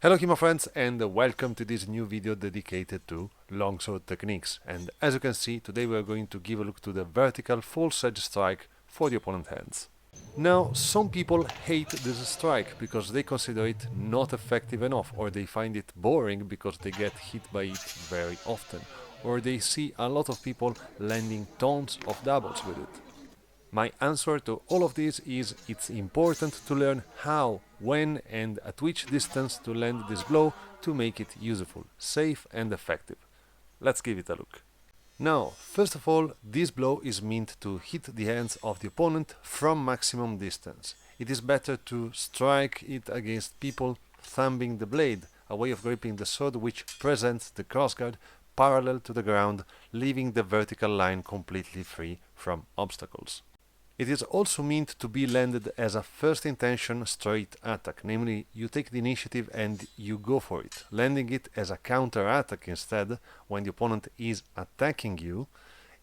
Hello HEMA friends, and welcome to this new video dedicated to longsword techniques. And as you can see, today we are going to give a look to the vertical false edge strike for the opponent hands. Now, some people hate this strike because they consider it not effective enough, or they find it boring because they get hit by it very often, or they see a lot of people landing tons of doubles with it. My answer to all of this is it's important to learn how, when and at which distance to land this blow to make it useful, safe and effective. Let's give it a look. Now, first of all, this blow is meant to hit the hands of the opponent from maximum distance. It is better to strike it against people thumbing the blade, a way of gripping the sword which presents the crossguard parallel to the ground, leaving the vertical line completely free from obstacles. It is also meant to be landed as a first intention straight attack, namely you take the initiative and you go for it. Landing it as a counter attack instead, when the opponent is attacking you,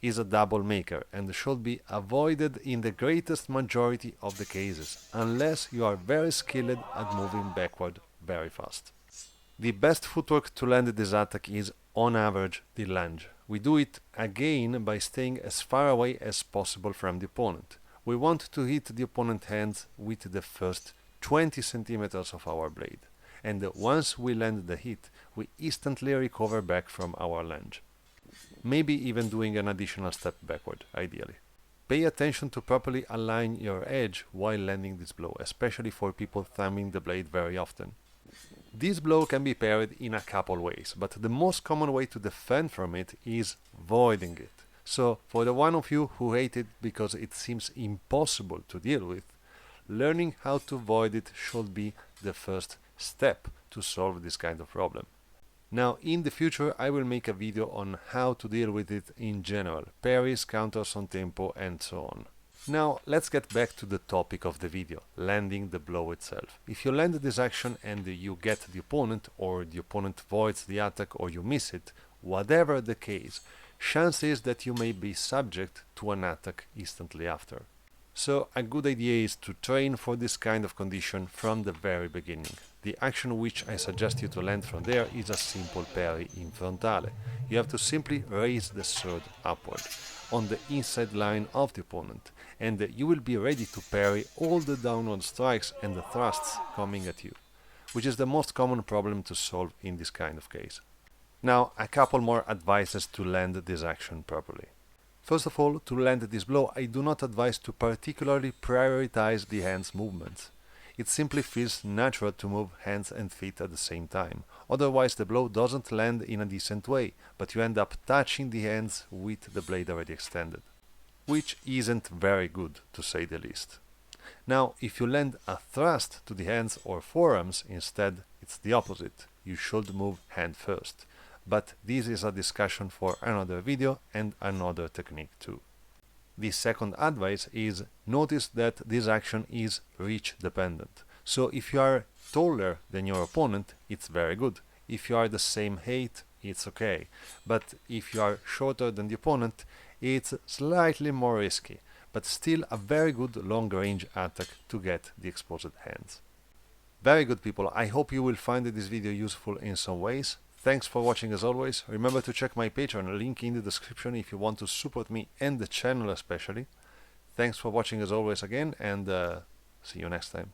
is a double maker and should be avoided in the greatest majority of the cases, unless you are very skilled at moving backward very fast. The best footwork to land this attack is, on average, the lunge. We do it again by staying as far away as possible from the opponent. We want to hit the opponent's hands with the first 20 centimeters of our blade, and once we land the hit, we instantly recover back from our lunge. Maybe even doing an additional step backward, ideally. Pay attention to properly align your edge while landing this blow, especially for people thumbing the blade very often. This blow can be parried in a couple ways, but the most common way to defend from it is voiding it. So, for the one of you who hate it because it seems impossible to deal with, learning how to void it should be the first step to solve this kind of problem. Now, in the future I will make a video on how to deal with it in general, parries, counters on tempo and so on. Now, let's get back to the topic of the video, landing the blow itself. If you land this action and you get the opponent, or the opponent voids the attack or you miss it, whatever the case, chance is that you may be subject to an attack instantly after. So a good idea is to train for this kind of condition from the very beginning. The action which I suggest you to land from there is a simple parry in frontale. You have to simply raise the sword upward on the inside line of the opponent, and you will be ready to parry all the downward strikes and the thrusts coming at you, which is the most common problem to solve in this kind of case. Now, a couple more advices to land this action properly. First of all, to land this blow, I do not advise to particularly prioritize the hands movements. It simply feels natural to move hands and feet at the same time. Otherwise, the blow doesn't land in a decent way, but you end up touching the hands with the blade already extended, which isn't very good, to say the least. Now, if you land a thrust to the hands or forearms instead, it's the opposite. You should move hand first. But this is a discussion for another video and another technique too. The second advice is notice that this action is reach dependent. So if you are taller than your opponent, it's very good. If you are the same height, it's okay. But if you are shorter than the opponent, it's slightly more risky, but still a very good long-range attack to get the exposed hands. Very good people, I hope you will find this video useful in some ways. Thanks for watching as always. Remember to check my Patreon, link in the description if you want to support me and the channel especially. Thanks for watching as always again, and see you next time.